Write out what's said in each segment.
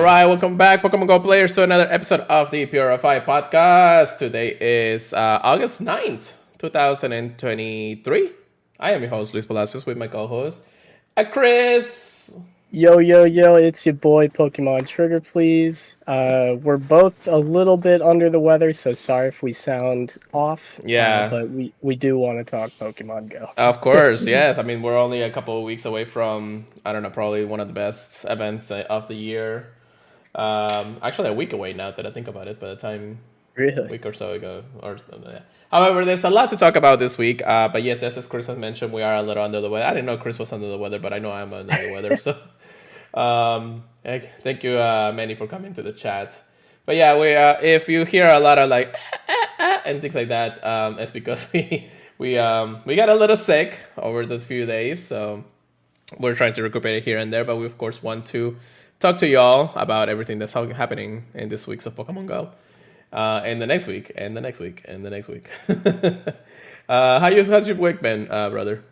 All right, welcome back, Pokemon Go players, to another episode of the Purified podcast. Today is August 9th, 2023. I am your host, Luis Palacios, with my co-host, Chris. Yo, yo, yo, it's your boy Pokemon Trigger, please. We're both a little bit under the weather, so sorry if we sound off, Yeah, but we do want to talk Pokemon Go. of course, yes. I mean, we're only a couple of weeks away from, I don't know, probably one of the best events of the year. Actually, a week away now that I think about it, by the time a Really? week or so ago. Or yeah. However, there's a lot to talk about this week. But yes, as Chris has mentioned, we are a little under the weather. I didn't know Chris was under the weather, but I know I'm under the weather. So, thank you, Manny, for coming to the chat. But yeah, we if you hear a lot of like and things like that, it's because we got a little sick over the few days, so we're trying to recuperate here and there. But we of course want to talk to y'all about everything that's happening in this week's of Pokemon Go. And the next week, and the next week, and the next week. How's your week been, brother?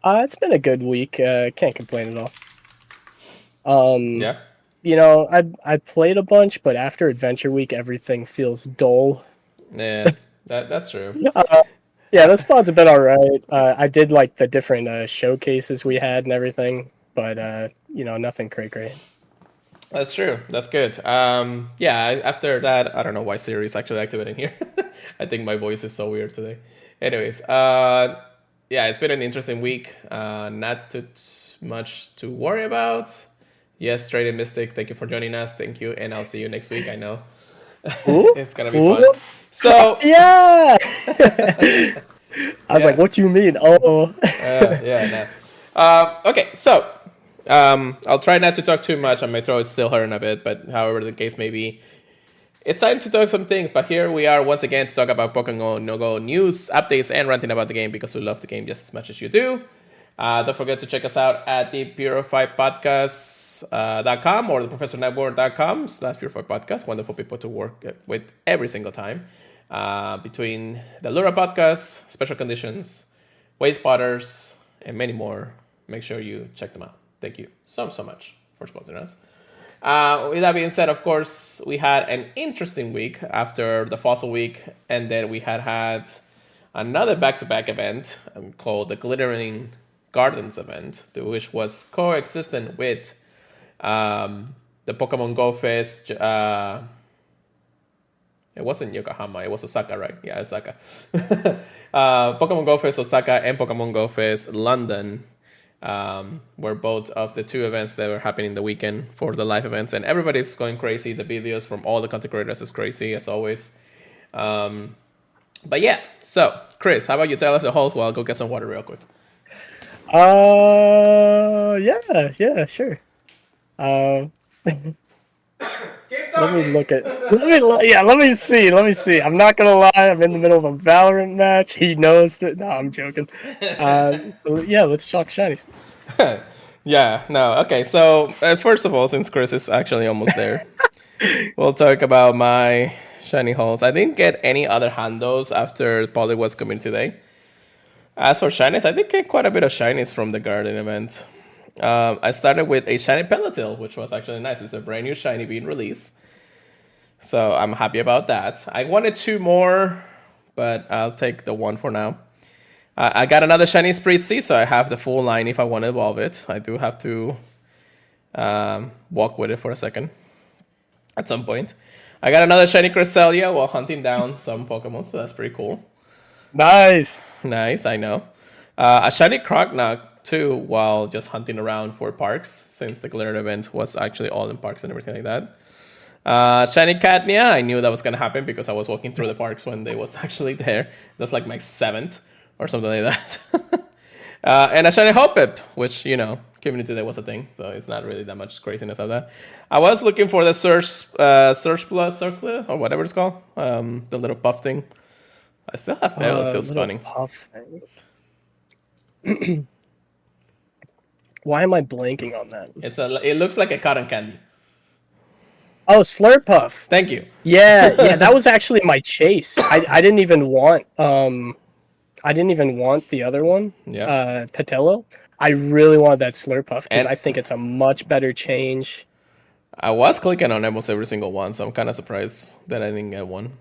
It's been a good week. Can't complain at all. Yeah, I played a bunch, but after Adventure Week, everything feels dull. yeah, that's true. Yeah, the spots have been all right. I did like the different showcases we had and everything, but nothing cray. That's true. That's good. Yeah. After that, I don't know why Siri is actually activating here. I think my voice is so weird today. Anyways, yeah, it's been an interesting week. Not too much to worry about. Yes, Trading Mystic, thank you for joining us. Thank you, and I'll see you next week. I know Ooh, it's gonna be fun. ooh, So yeah. I was yeah, like, "What do you mean?" Oh, yeah. No. Okay, so I'll try not to talk too much. My throat is still hurting a bit, but however the case may be, it's time to talk some things. But here we are once again to talk about Pokemon No Go news, updates, and ranting about the game because we love the game just as much as you do. Don't forget to check us out at the purifiedpodcast.com or the professornetwork.com/purified podcast. Wonderful people to work with every single time. Between the Lura podcast, Special Conditions, Way Spotters, and many more. Make sure you check them out. Thank you so much for sponsoring us. With that being said, of course, we had an interesting week after the Fossil Week, and then we had another back-to-back event called the Glittering Gardens event, which was coexistent with the Pokemon Go Fest. It wasn't Yokohama, it was Osaka, right? Yeah, Osaka. Pokemon Go Fest Osaka and Pokemon Go Fest London were both of the two events that were happening the weekend for the live events, and everybody's going crazy. The videos from all the content creators is crazy as always. But yeah, so Chris, how about you tell us the host while I'll go get some water real quick. yeah, sure. Uh, Keep let me talking. look at. Let me see. I'm not gonna lie. I'm in the middle of a Valorant match. He knows that. No, I'm joking. Yeah, let's talk shinies. Yeah, no, okay. So first of all, since Chris is actually almost there, we'll talk about my shiny hauls. I didn't get any other handles after Poly was Community Day. As for shinies, I did get quite a bit of shinies from the Garden event. I started with a shiny Pelotil, which was actually nice. It's a brand new shiny being released. So I'm happy about that. I wanted two more, but I'll take the one for now. I got another shiny Spritzee, so I have the full line if I want to evolve it. I do have to walk with it for a second at some point. I got another shiny Cresselia while hunting down some Pokemon, so that's pretty cool. Nice. Nice, I know. A shiny Croagnock too while just hunting around for parks, since the Glitter event was actually all in parks and everything like that. Shiny Catnia, I knew that was going to happen because I was walking through the parks when they was actually there. That's like my 7th or something like that. And a shiny Hoppip, which, Community Day was a thing, so it's not really that much craziness of that. I was looking for the Surge Plus Circle, or whatever it's called, the little puff thing. I still have Pelotil spawning. Puff thing. Why am I blanking on that? It looks like a cotton candy. Oh, Slurpuff. Thank you. Yeah, that was actually my chase. I didn't even want the other one. Yeah. Patello. I really wanted that Slurpuff because And I think it's a much better change. I was clicking on almost every single one, so I'm kind of surprised that I didn't get one.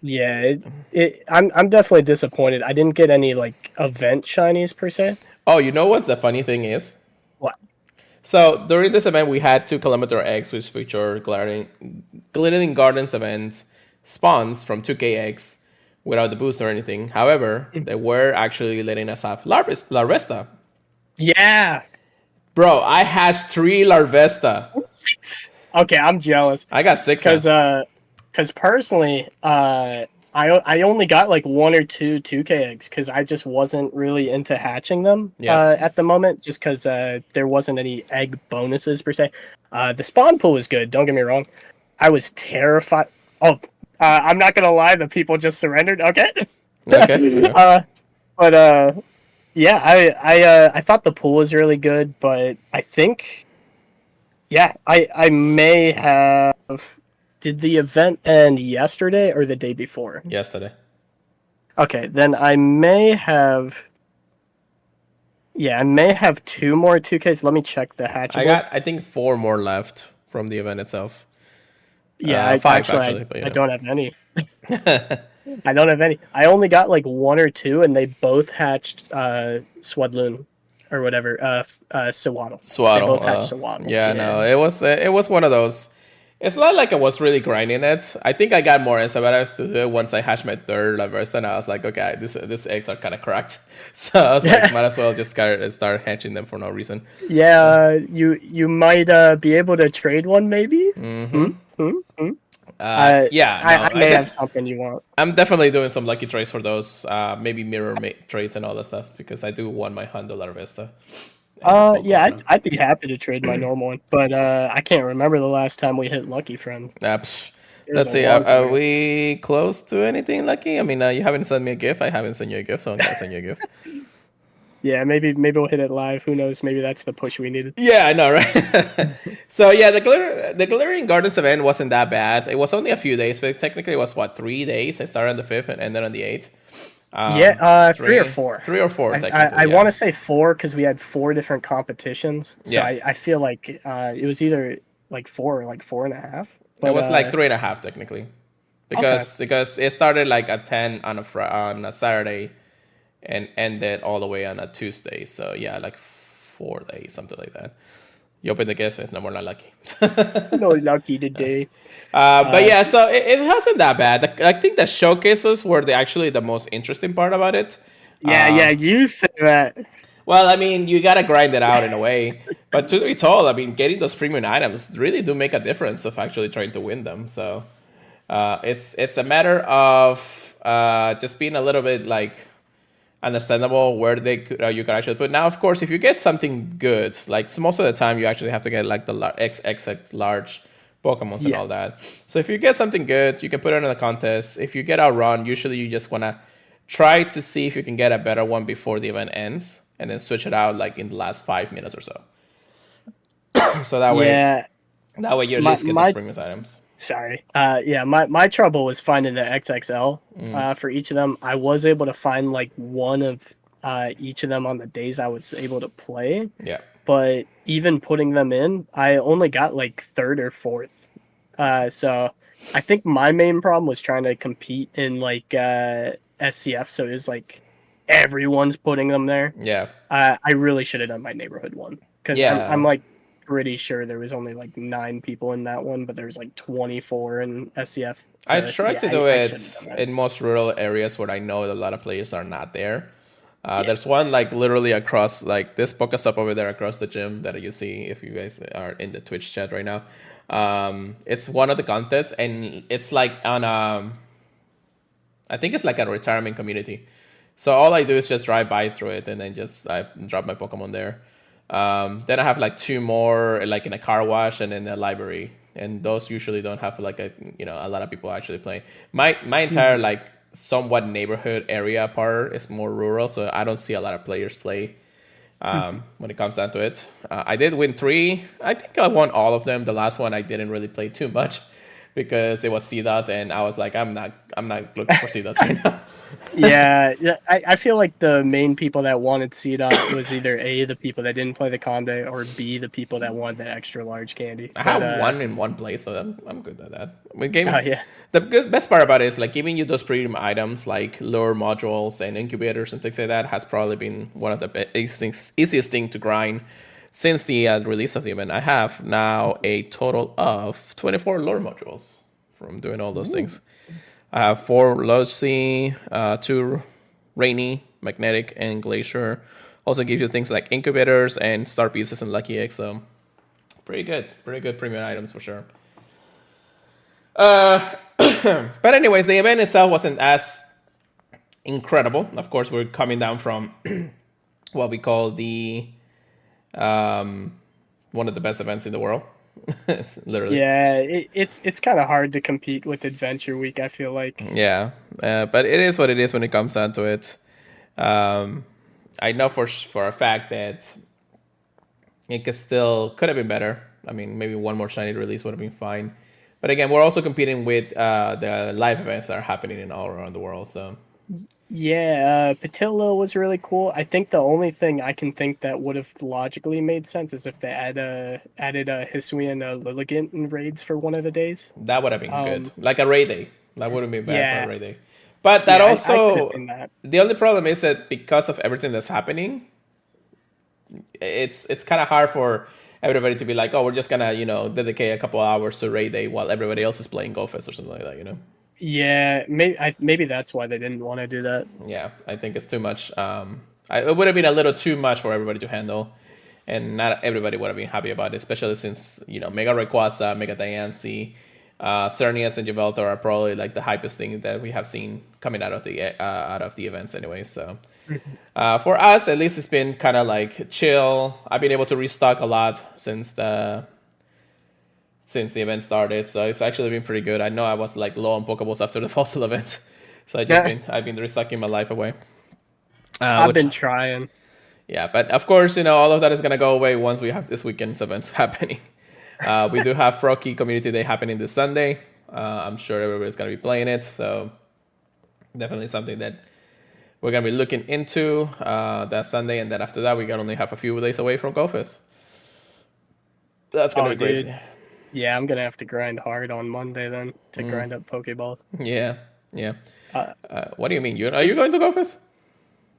Yeah, I'm definitely disappointed. I didn't get any like event shinies per se. Oh, you know what the funny thing is? What? So during this event, we had 2 Kilometer X, which featured Glittering Gardens event spawns from 2KX without the boost or anything. However, they were actually letting us have Larvesta. Yeah. Bro, I hatched 3 Larvesta. Okay, I'm jealous I got 6 now. because personally, I only got like one or two 2K eggs because I just wasn't really into hatching them Yeah. at the moment, just because there wasn't any egg bonuses per se. The spawn pool was good. Don't get me wrong. I was terrified. Oh, I'm not gonna lie. The people just surrendered. Okay. Okay. But yeah, I thought the pool was really good, but I think yeah, I may have. Did the event end yesterday or the day before? Yesterday. Okay, then I may have. Yeah, I may have two more 2Ks. Let me check the I hatchable. got, I think, 4 more left from the event itself. Yeah, Five, actually, but I don't have any. I don't have any. I only got like one or two, and they both hatched Swadloon or whatever. Sawaddle. They Swaddle. both hatched Sawaddle. Yeah, Yeah. no, it was one of those. It's not like I was really grinding it. I think I got more Encebadas to do it once I hatched my third Laversta, and I was like, okay, this eggs are kind of cracked. So I was like, might as well just start hatching them for no reason. Yeah, you might be able to trade one, maybe. Mm-hmm. Hmm? Yeah, no, I may have something you want. I'm definitely doing some lucky trades for those. Maybe trades and all that stuff because I do want my Hondo Larvesta. Yeah, I'd be happy to trade my normal one, but I can't remember the last time we hit Lucky Friends. It was Let's a see. long time Are ago. we close to anything lucky? I mean, you haven't sent me a gift. I haven't sent you a gift, so I'm gonna send you a gift. Yeah, maybe we'll hit it live. Who knows? Maybe that's the push we needed. Yeah, I know, right? So yeah, the Glittering Gardens event wasn't that bad. It was only a few days, but technically it was what 3 days. I started on the 5th and ended on the 8th. Yeah, three or four. 3 or 4 I technically. Yeah. want to say four because we had four different competitions. So Yeah. I feel like it was either like four or like 4.5. But It was like 3.5 technically, because it started like at 10 on on a Saturday, and ended all the way on a Tuesday. So yeah, like 4 days, something like that. You open the gift, it's no more not lucky. no lucky today. But yeah, so it wasn't that bad. I think the showcases were actually the most interesting part about it. Yeah, you said that. Well, I mean, you gotta grind it out in a way. But to be told, I mean, getting those premium items really do make a difference of actually trying to win them. So it's a matter of just being a little bit like understandable where they could, you could actually put. Now, of course, if you get something good, like so most of the time, you actually have to get like the XXX large Pokemons and all Yes. that. So if you get something good, you can put it in a contest. If you get outrun, usually you just wanna try to see if you can get a better one before the event ends, and then switch it out like in the last 5 minutes or so. So Yeah, that way you at my least get my those premium items. sorry. Yeah, my trouble was finding the XXL for each of them. I was able to find like one of each of them on the days I was able to play, Yeah. but even putting them in, I only got like third or fourth. So I think my main problem was trying to compete in like SCF. So it was like everyone's putting them there. Yeah. I really should have done my neighborhood one because Yeah. I'm like pretty sure there was only like 9 people in that one, but there was like 24 in SCF. I So, try yeah, to do I should it have done that. in most rural areas where I know a lot of players are not there. There's one like literally across like this Pokestop over there across the gym that you see if you guys are in the Twitch chat right now. It's one of the contests, and it's like on I think it's like a retirement community. So all I do is just drive by through it, and then just I drop my Pokemon there. Then I have like 2 more like in a car wash and in a library, and those usually don't have like a lot of people actually playing. My entire like somewhat neighborhood area part is more rural, so I don't see a lot of players play when it comes down to it. I did win 3. I think I won all of them. The last one I didn't really play too much because it was C dot, and I was like, I'm not looking for C dots right now. I feel like the main people that wanted C-Dot was either A, the people that didn't play the Calm Day, or B, the people that wanted that extra large candy. I But have one in one place, so I'm good at that. We oh gave yeah, the best part about it is like giving you those premium items like lure modules and incubators and things like that has probably been one of the easiest thing to grind since the release of the event. I have now a total of 24 lure modules from doing all those ooh, things. I have 4 Lossy, 2 Rainy, Magnetic, and Glacier. Also gives you things like incubators and star pieces and Lucky Eggs. So pretty good premium items for sure. But anyways, the event itself wasn't as incredible. Of course, we're coming down from what we call the one of the best events in the world, literally. yeah. It's kind of hard to compete with Adventure Week. I feel like. Yeah, but it is what it is when it comes down to it. Um, I know for a fact that it could have been better. I mean, maybe one more shiny release would have been fine. But again, we're also competing with the live events that are happening in all around the world. So Yeah, Patillo was really cool. I think the only thing I can think that would have logically made sense is if they added a Hisuian Lilligant in raids for one of the days. that would have been good, Um, like a raid day. That wouldn't be bad for a yeah, raid day. But that yeah, I could have also, seen that. the only problem is that because of everything that's happening, it's kind of hard for everybody to be like, oh, we're just gonna dedicate a couple hours to raid day while everybody else is playing Go Fest or something like that. Yeah, maybe that's why they didn't want to do that. Yeah, I think it's too much. It would have been a little too much for everybody to handle, and not everybody would have been happy about it, especially since Mega Rayquaza, Mega Diancie, Cernius, and Yveltal are probably like the hypest thing that we have seen coming out of the events anyway. So for us, at least it's been kind of like chill. I've been able to restock a lot since the event started, so it's actually been pretty good. I know I was like low on Pokeballs after the fossil event, so Yeah, I've been restocking my life away. I've Which been trying. Yeah, but of course all of that is gonna go away once we have this weekend's events happening. We do have Frocky Community Day happening this Sunday. I'm sure everybody's gonna be playing it, so definitely something that we're gonna be looking into that Sunday, and then after that we can only have a few days away from GoFest. That's gonna Oh, be crazy. dude. Yeah, I'm gonna have to grind hard on Monday then to grind up Pokeballs. Yeah, yeah. Uh, What do you mean? Are you going to GoFest?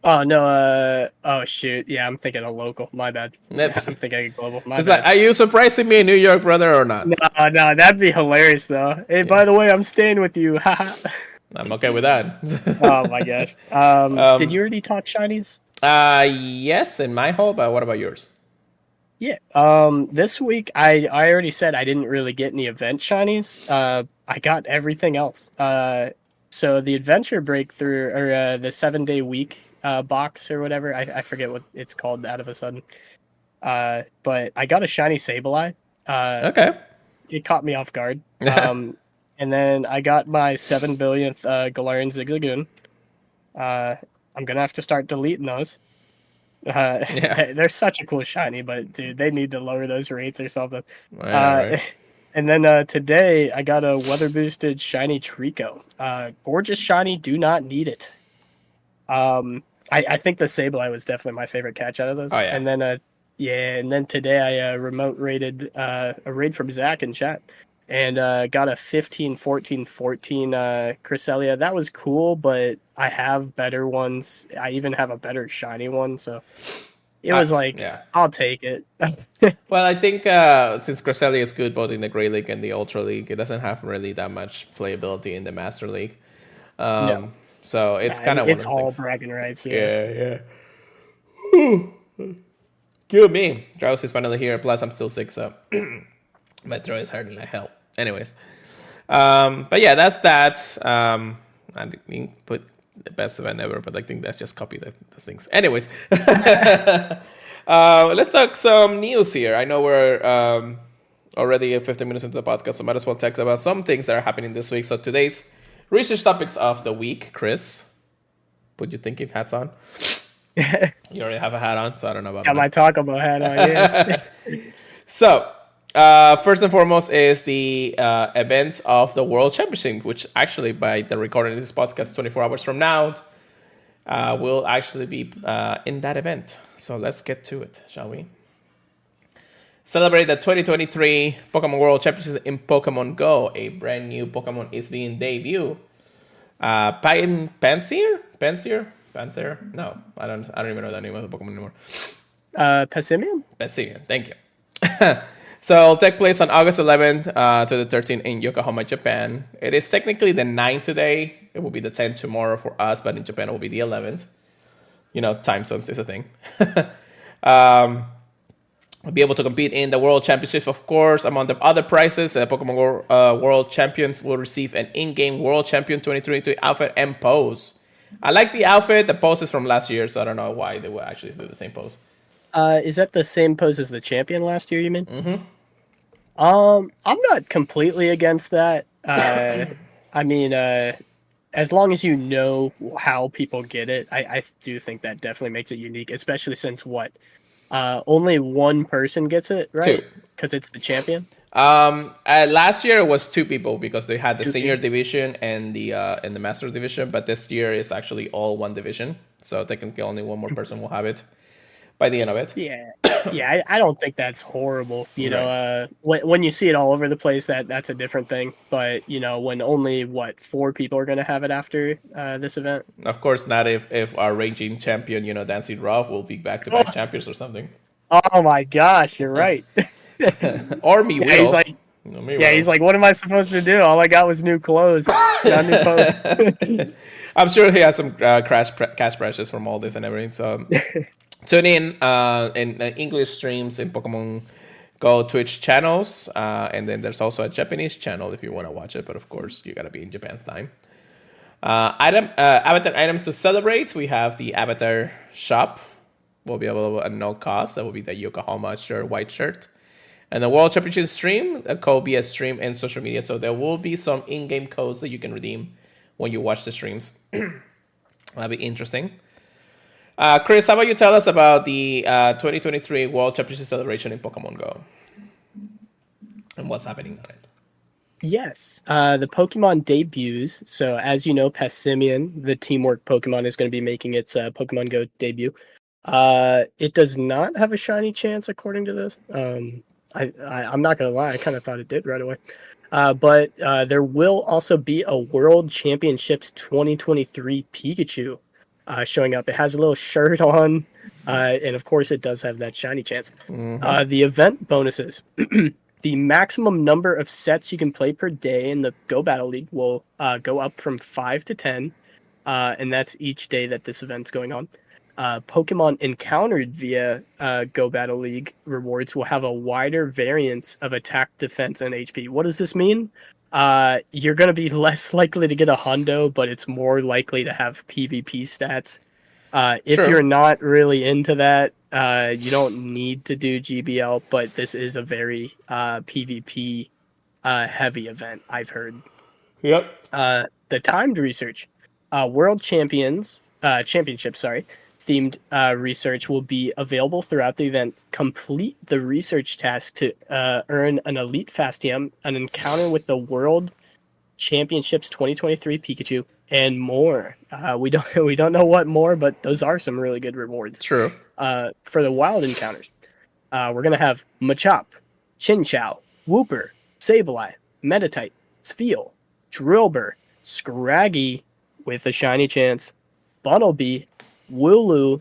oh no, oh shoot. Yeah, I'm thinking of local. My bad. Yep. I'm thinking of global. My It's like, bad. are you surprising me in New York, brother, or not? No, no, that'd be hilarious though. Hey, by the way, I'm staying with you. Haha. I'm okay with that. Oh my gosh. Did you already talk shinies? Yes, in my hole, but what about yours? Yeah. This week I already said I didn't really get any event shinies. I got everything else. So the adventure breakthrough or the 7-day week box or whatever. I forget what it's called out of a sudden. But I got a shiny Sableye. Okay. It caught me off guard. And then I got my 7 billionth Galarian Zigzagoon. I'm gonna have to start deleting those. Yeah. They're such a cool shiny, but dude, they need to lower those rates or something. Yeah, Uh, right. and then today I got a weather boosted shiny Trico. Gorgeous shiny, do not need it. I think the Sableye was definitely my favorite catch out of those. Oh yeah. And then yeah, and then today I remote raided a raid from Zach in chat and got a 15 14 14 Cresselia. That was cool, but I have better ones. I even have a better shiny one, so it was like Yeah. I'll take it. Well, I think since Cresselia is good both in the Great League and the Ultra League, it doesn't have really that much playability in the Master League. No. So it's kind of one of It's the all things. bragging rights. Yeah. Yeah. Kill me. Drowsy is finally here. Plus, I'm still sick, so my throat is hurting like hell. Anyways, but yeah, that's that. I didn't put the best event ever, but I think that's just copy the things. Anyways, let's talk some news here. I know we're already 15 minutes into the podcast, so might as well talk about some things that are happening this week. So today's research topics of the week, Chris, put your thinking hats on. You already have a hat on, so I don't know about Got that. my Taco Bell hat on. Yeah. So, first and foremost is the event of the World Championship, which actually, by the recording of this podcast, 24 hours from now, will actually be in that event. So let's get to it, shall we? Celebrate the 2023 Pokemon World Championships in Pokemon Go. A brand new Pokemon is being debuted. Pansear? No, I don't even know the name of the Pokemon anymore. Pessimian? Pansear, thank you. So it'll take place on August 11th to the 13th in Yokohama, Japan. It is technically the 9th today. It will be the 10th tomorrow for us, but in Japan it will be the 11th. You know, time zones is a thing. We'll be able to compete in the World Championships, of course. Among the other prizes, Pokemon World Champions will receive an in-game World Champion 2023 outfit and pose. I like the outfit. The pose is from last year, so I don't know why they would actually do the same pose. Is that the same pose as the champion last year, you mean? Mm-hmm. I'm not completely against that. I mean, as long as you know how people get it, I do think that definitely makes it unique, especially since only one person gets it, right? Because it's the champion. Last year it was two people because they had the Two senior people. division and the master division, but this year is actually all one division. So technically only one more person will have it by the end of it. Yeah, yeah, I don't think that's horrible. You know, Right. when you see it all over the place, that's a different thing. But you know, when only four people are going to have it after this event. Of course, not if our raging champion, Dancing Ruff, will be back-to-back Oh, champions or something. oh my gosh, you're right. Or me Yeah, he's will. like, Me yeah, will. he's like, what am I supposed to do? All I got was new clothes, got new pose. I'm sure he has some cash pressures from all this and everything. So tune in English streams in Pokemon Go Twitch channels, and then there's also a Japanese channel if you want to watch it. But of course, you gotta be in Japan's time. Avatar items to celebrate. We have the Avatar shop. Will be available at no cost. That will be the Yokohama shirt, white shirt. And the World Championship stream, a code be a stream and social media. So there will be some in-game codes that you can redeem when you watch the streams. That'll be interesting. Chris, how about you tell us about the 2023 World Championship celebration in Pokemon Go and what's happening on it? Yes, the Pokemon debuts. So as you know, Passimian, the teamwork Pokemon, is going to be making its Pokemon Go debut. It does not have a shiny chance according to this. I'm not gonna lie, I kind of thought it did right away. But there will also be a World Championships 2023 Pikachu showing up. It has a little shirt on, and of course, it does have that shiny chance. The event bonuses. The maximum number of sets you can play per day in the Go Battle League will go up from 5 to 10, and that's each day that this event's going on. Pokemon encountered via Go Battle League rewards will have a wider variance of attack, defense, and HP. What does this mean? You're going to be less likely to get a hundo, but it's more likely to have PvP stats. If True. you're not really into that, you don't need to do GBL, but this is a very PvP heavy event, I've heard. Yep. The timed research, World Championships, themed research will be available throughout the event. Complete the research task to earn an Elite Fast TM, an encounter with the World Championships 2023 Pikachu, and more. We don't know what more, but those are some really good rewards. True. For the wild encounters, we're gonna have Machop, Chinchou, Wooper, Sableye, Meditite, Spheal, Drillbur, Scraggy with a shiny chance, Bunnelby, Wooloo,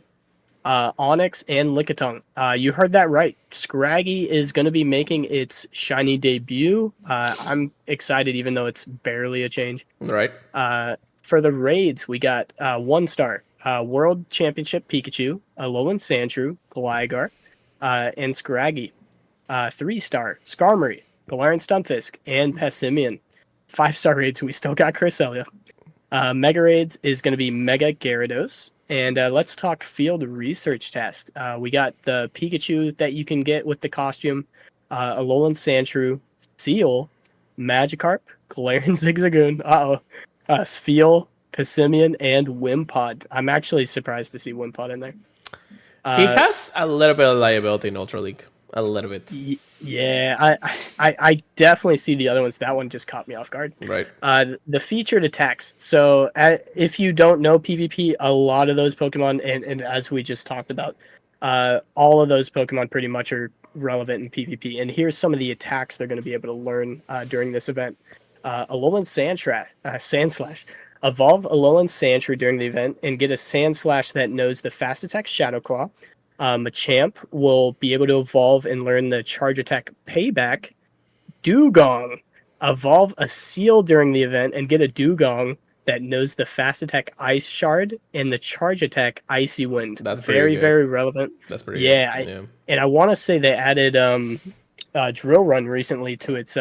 Onyx, and Lickitung. You heard that right. Scraggy is going to be making its shiny debut. I'm excited, even though it's barely a change. Right. For the raids, we got 1-star World Championship Pikachu, Alolan Sandshrew, Gligar, and Scraggy. 3-star Skarmory, Galarian Stunfisk, and Passimian. 5-star raids, we still got Cresselia. Mega raids is going to be Mega Gyarados. And let's talk field research test. We got the Pikachu that you can get with the costume, Alolan Sandshrew, Seal, Magikarp, Galarian Zigzagoon, Spheal, Passimian, and Wimpod. I'm actually surprised to see Wimpod in there. He has a little bit of liability in Ultra League. a little bit, Yeah, I definitely see the other ones. That one just caught me off guard. right? The featured attacks. So if you don't know PvP, a lot of those Pokemon, and as we just talked about, all of those Pokemon pretty much are relevant in PvP. And here's some of the attacks they're going to be able to learn during this event. Alolan Sand Slash. Evolve Alolan Sandshrew during the event and get a Sand Slash that knows the fast attack Shadow Claw. Machamp will be able to evolve and learn the charge attack Payback. Dugong. Evolve a Seal during the event and get a Dugong that knows the fast attack Ice Shard and the charge attack Icy Wind. That's pretty Very, good. very relevant. That's pretty good. Yeah, Yeah. and I want to say they added Drill Run recently to its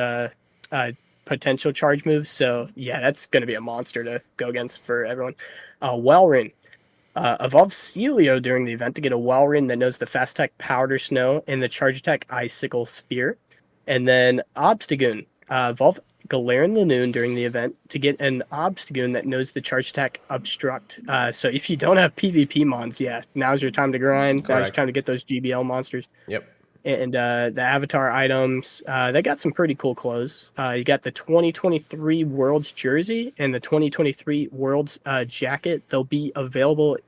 potential charge moves. So yeah, that's going to be a monster to go against for everyone. Welrin. Evolve Celio during the event to get a Welrin that knows the fast attack Powder Snow and the charge attack Icicle Spear. And then Obstagoon. Evolve Galarian Lanoon during the event to get an Obstagoon that knows the charge attack Obstruct. So if you don't have PvP mons, yeah, now's your time to grind. Now's your Correct. time to get those GBL monsters. Yep. And the avatar items, they got some pretty cool clothes. You got the 2023 Worlds jersey and the 2023 Worlds jacket. They'll be available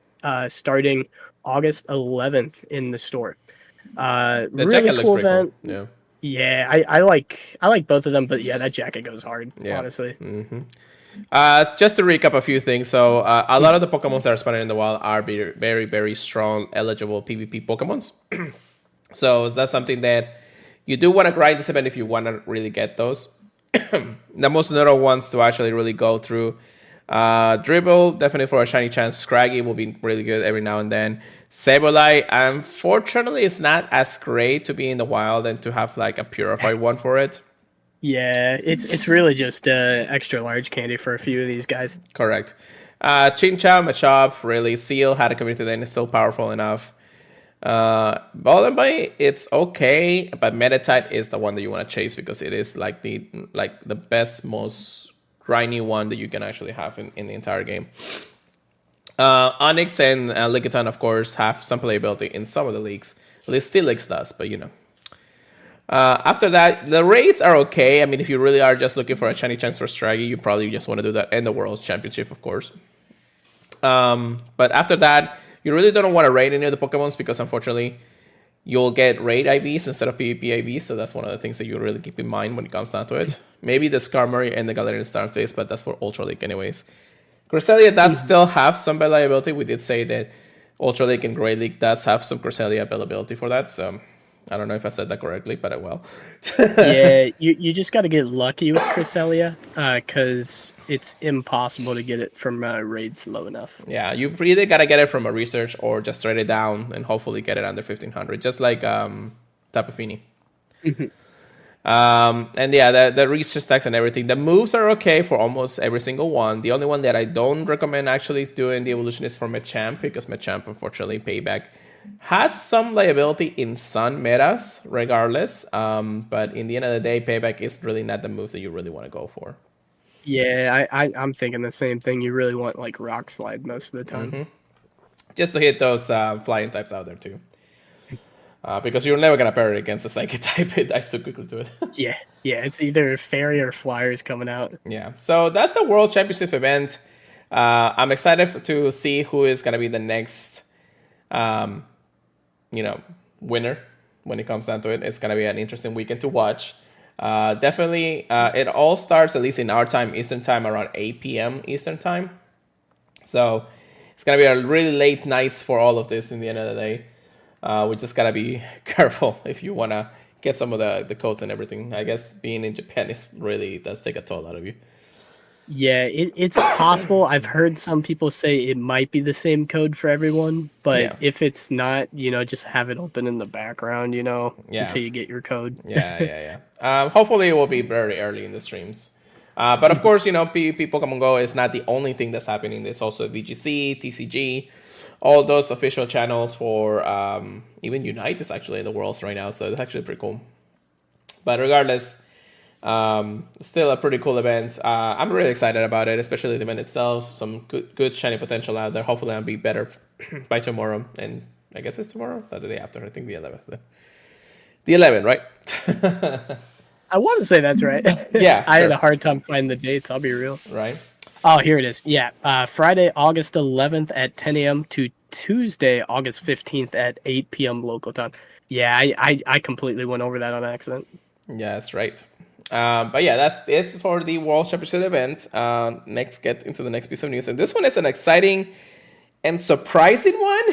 starting August 11th in the store. The Really jacket looks cool pretty event. cool. Yeah. Yeah, I like both of them, but yeah, that jacket goes hard. Yeah. Honestly. Just to recap a few things. So a lot of the Pokemon that are spawning in the wild are very, very, very strong, eligible PvP Pokemons. So that's something that you do want to grind this event if you want to really get those. The most notable ones to actually really go through. Dribble, definitely for a shiny chance. Scraggy will be really good every now and then. Sableye, unfortunately, it's not as great to be in the wild and to have like a purified one for it. Yeah, it's really just extra large candy for a few of these guys. Correct. Chinchou, Machop, really. Seal had a community then, it's still powerful enough. Volley, it's okay, but Meditite is the one that you want to chase because it is like the best, most grindy one that you can actually have in the entire game. Onyx and Lickitung, of course, have some playability in some of the leagues. At least Steelix does, but you know. After that, the raids are okay. I mean, if you really are just looking for a shiny chance for Straggy, you probably just want to do that in the World Championship, of course. But after that, you really don't want to raid any of the Pokemons because, unfortunately, you'll get raid IVs instead of PvP IVs. So that's one of the things that you really keep in mind when it comes down to it. Maybe the Skarmory and the Galarian Starface, but that's for Ultra League anyways. Cresselia does still have some availability. We did say that Ultra League and Great League does have some Cresselia availability for that. So I don't know if I said that correctly, but I will. Yeah, you just got to get lucky with Cresselia because it's impossible to get it from raids low enough. Yeah, you either got to get it from a research or just trade it down and hopefully get it under 1500, just like Tapu Fini. And yeah, the research stacks and everything. The moves are okay for almost every single one. The only one that I don't recommend actually doing the evolution is for Machamp because Machamp, unfortunately, Payback has some liability in some metas, regardless. But in the end of the day, Payback is really not the move that you really want to go for. Yeah, I'm thinking the same thing. You really want like Rock Slide most of the time. Just to hit those flying types out there too. Because you're never going to pair it against a Psychic type. It dies so quickly to it. Yeah, it's either Fairy or Flyers coming out. Yeah, so that's the World Championship event. I'm excited to see who is going to be the next, winner when it comes down to it. It's going to be an interesting weekend to watch. Definitely, it all starts, at least in our time, Eastern time, around 8 p.m. Eastern time. So it's going to be a really late nights for all of this in the end of the day. We just got to be careful if you want to get some of the codes and everything. I guess being in Japan does take a toll out of you. Yeah, it's possible. I've heard some people say it might be the same code for everyone, but if it's not, just have it open in the background, until you get your code. Yeah. Hopefully it will be very early in the streams. But of course, PvP Pokemon Go is not the only thing that's happening. There's also VGC, TCG, all those official channels for even Unite is actually in the Worlds right now, so it's actually pretty cool. But regardless, still a pretty cool event. I'm really excited about it, especially the event itself. Some good shiny potential out there. Hopefully I'll be better by tomorrow. And I guess it's tomorrow, not the day after. I think the 11th. The 11, right? I want to say that's right. Yeah, I had sure. a hard time finding the dates. I'll be real. Right. Oh, here it is. Yeah, Friday, August 11th at 10 a.m. to Tuesday, August 15th at 8 p.m. local time. Yeah, I completely went over that on accident. Yes, right. But yeah, that's it for the World Championship event. Next, get into the next piece of news, and this one is an exciting and surprising one.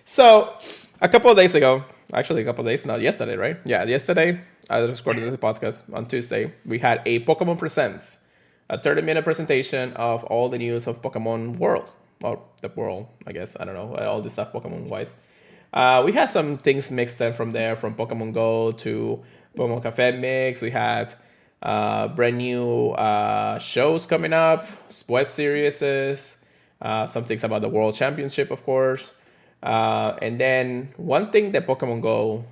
So, a couple of days ago, actually a couple of days, not yesterday, right? Yeah, yesterday, I recorded this podcast on Tuesday. We had a Pokemon Presents, a 30-minute presentation of all the news of Pokemon World, or the world, I guess. I don't know, all this stuff Pokemon wise. We had some things mixed in from there, from Pokemon Go to Pokemon Cafe Mix. We had brand new shows coming up, web series, some things about the World Championship, of course. And then one thing that Pokemon Go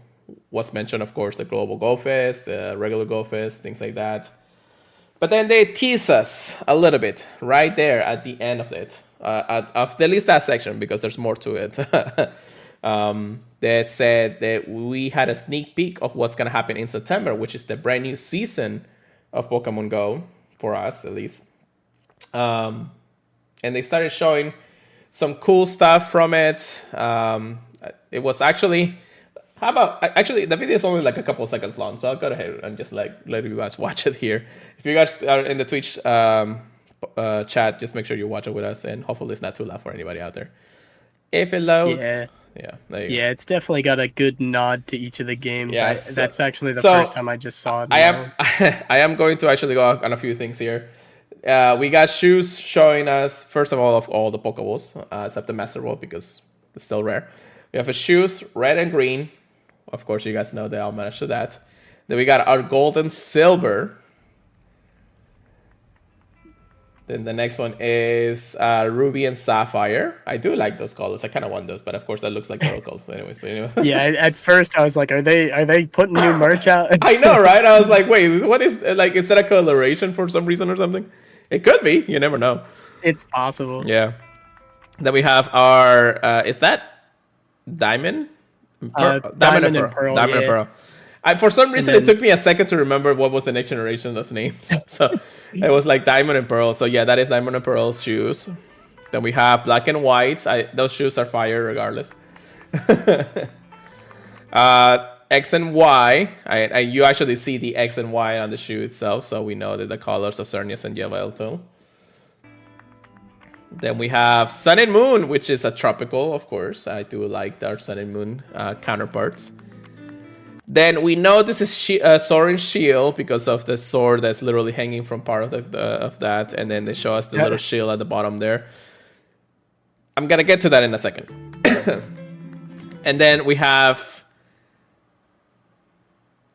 was mentioned, of course, the Global Go Fest, the regular Go Fest, things like that. But then they tease us a little bit right there at the end of it, at least that section, because there's more to it. That said that we had a sneak peek of what's going to happen in September, which is the brand new season of Pokemon Go, for us at least. And they started showing some cool stuff from it. It was actually, how about, actually, the video is only like a couple of seconds long, so I'll go ahead and just like let you guys watch it here. If you guys are in the Twitch chat, just make sure you watch it with us, and hopefully it's not too loud for anybody out there. If it loads, yeah, there you go. It's definitely got a good nod to each of the games. Yes. That's actually the first time I just saw it. I am going to actually go on a few things here. We got shoes showing us, first of all the Pokeballs, except the Master Ball because it's still rare. We have a shoes, red and green. Of course, you guys know that I'll manage to that. Then we got our gold and silver. Then the next one is ruby and sapphire. I do like those colors. I kind of want those, but of course that looks like oracles. So anyways, but anyway. Yeah, at first I was like, are they putting new merch out? I know, right? I was like, wait, what is, like, is that a coloration for some reason or something? It could be. You never know. It's possible. Yeah. Then we have our, is that Diamond? Diamond and Pearl. Diamond and Pearl. For some reason, it took me a second to remember what was the next generation of names. So it was like Diamond and Pearl. So yeah, that is Diamond and Pearl's shoes. Then we have Black and White. Those shoes are fire regardless. X and Y. You actually see the X and Y on the shoe itself, so we know that the colors of Xerneas and Yveltal. Then we have Sun and Moon, which is a tropical, of course. I do like our Sun and Moon counterparts. Then we know this is Soaring Shield because of the sword that's literally hanging from part of that. And then they show us the little shield at the bottom there. I'm going to get to that in a second. And then we have...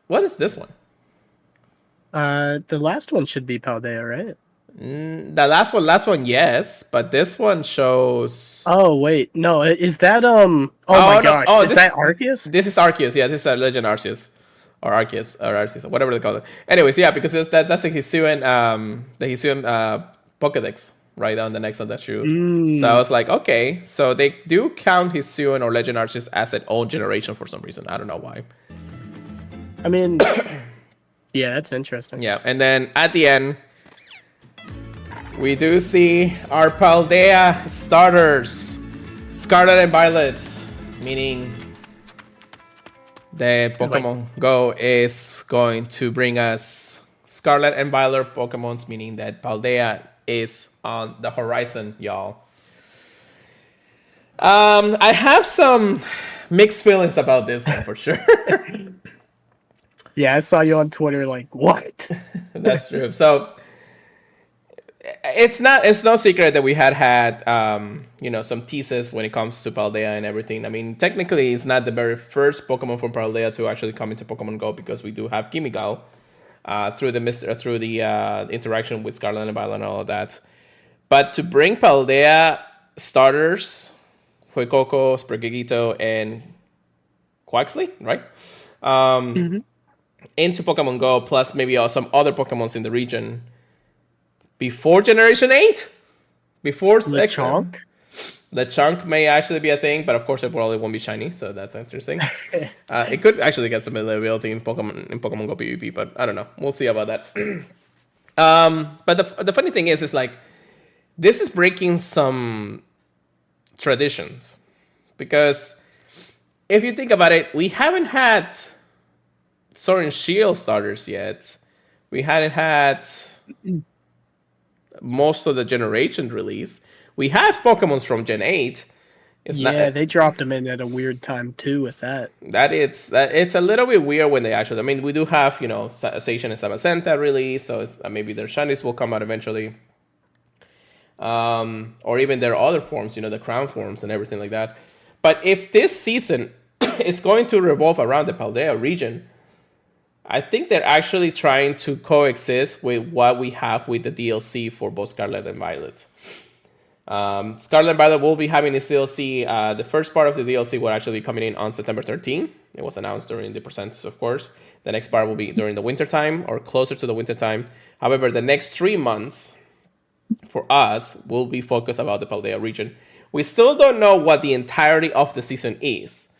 What is this one? The last one should be Paldea, right? The last one, yes, but this one shows. Oh wait, no, is that my gosh, is that Arceus? This is Arceus, yeah, this is a Legend Arceus, or Arceus, whatever they call it. Anyways, yeah, because that's the Hisuian Pokedex right on the next on that shoe. So I was like, okay, so they do count Hisuian or Legend Arceus as an own generation for some reason. I don't know why. I mean, yeah, that's interesting. Yeah, and then at the end, we do see our Paldea starters, Scarlet and Violet, meaning the Pokemon Go is going to bring us Scarlet and Violet Pokemons, meaning that Paldea is on the horizon, y'all. I have some mixed feelings about this one for sure. Yeah, I saw you on Twitter like, what? That's true. So it's no secret that we had some teases when it comes to Paldea and everything. I mean, technically it's not the very first Pokemon from Paldea to actually come into Pokemon Go, because we do have Gimigal through the interaction with Scarlet and Violet and all of that. But to bring Paldea starters, Fuecoco, Spriggito, and Quaxley, right? Into Pokemon Go, plus maybe some other Pokemons in the region before Generation 8? Before Lechonk? The chunk may actually be a thing, but of course it probably won't be shiny, so that's interesting. It could actually get some availability in Pokemon Go PvP, but I don't know. We'll see about that. But the funny thing is like this is breaking some traditions because if you think about it, we haven't had Sword and Shield starters yet. We hadn't had most of the generation release. We have Pokemons from Gen 8. It's Yeah, not they dropped them in at a weird time too with that. that it's a little bit weird when they actually. I mean, we do have Station and Samacenta release, so maybe their shinies will come out eventually, or even their other forms, the crown forms and everything like that. But if this season is going to revolve around the Paldea region, I think they're actually trying to coexist with what we have with the DLC for both Scarlet and Violet. Scarlet and Violet will be having its DLC. The first part of the DLC will actually be coming in on September 13th. It was announced during the presents, of course. The next part will be during the winter time or closer to the winter time. However, the next 3 months for us will be focused about the Paldea region. We still don't know what the entirety of the season is.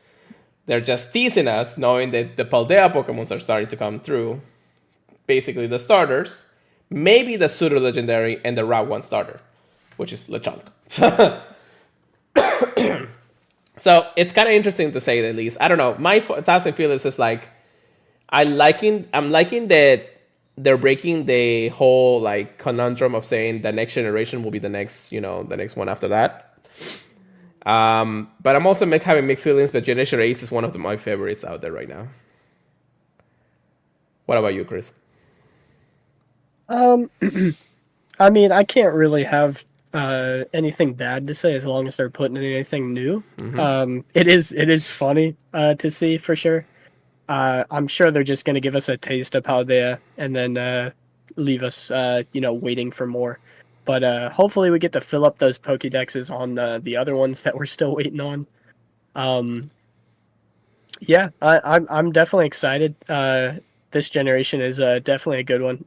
They're just teasing us, knowing that the Paldea Pokemons are starting to come through. Basically, the starters, maybe the Pseudo Legendary and the Route 1 starter, which is Lechonk. So it's kind of interesting to say the least. I don't know. My thoughts and feelings is like I'm liking that they're breaking the whole like conundrum of saying the next generation will be the next one after that. But I'm also having mixed feelings. But Generation 8 is one of my favorites out there right now. What about you, Chris? I mean, I can't really have anything bad to say as long as they're putting in anything new. It is funny to see for sure. I'm sure they're just going to give us a taste of Paldea and then leave us, waiting for more. But hopefully we get to fill up those Pokédexes on the other ones that we're still waiting on. Yeah, I'm definitely excited. This generation is definitely a good one.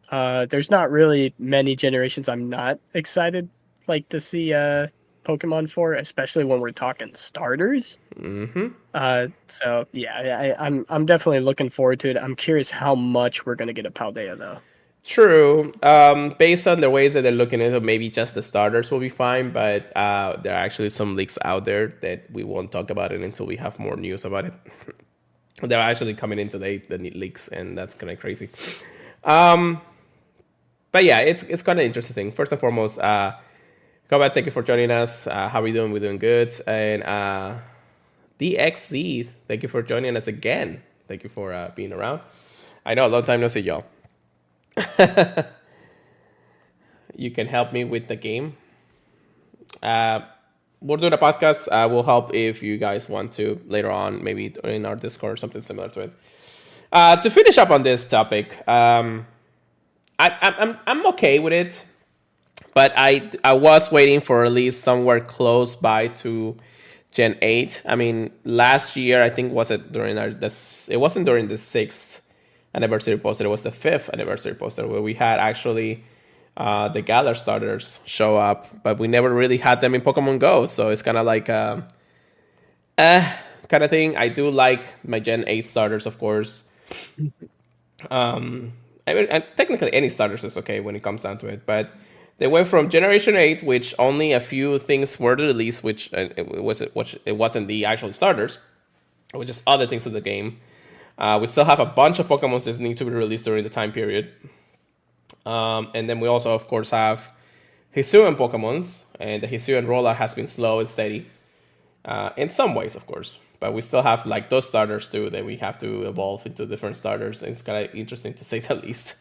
There's not really many generations I'm not excited like to see Pokemon for, especially when we're talking starters. So yeah, I'm definitely looking forward to it. I'm curious how much we're gonna get a Paldea though. True. Based on the ways that they're looking at it, maybe just the starters will be fine, but there are actually some leaks out there that we won't talk about it until we have more news about it. They're actually coming in today, the leaks, and that's kind of crazy. But yeah, it's kind of interesting. First and foremost, Combat, thank you for joining us. How are we doing? We're doing good. And DXZ, thank you for joining us again. Thank you for being around. I know, a long time no see, y'all. You can help me with the game. We're doing a podcast. We'll help if you guys want to later on, maybe in our Discord or something similar to it. To finish up on this topic, I'm okay with it, but I was waiting for at least somewhere close by to Gen 8. I mean, last year I think it wasn't during the 6th anniversary poster. It was the 5th anniversary poster where we had actually the Galar starters show up, but we never really had them in Pokemon Go. So it's kind of like kind of thing. I do like my Gen 8 starters, of course. I mean, technically any starters is okay when it comes down to it, but they went from Generation 8, which only a few things were released, which it wasn't the actual starters, which is other things of the game. We still have a bunch of Pokemon that need to be released during the time period. And then we also, of course, have Hisuian Pokemons, and the Hisuian rollout has been slow and steady. In some ways, of course. But we still have like those starters too that we have to evolve into different starters. It's kind of interesting to say the least.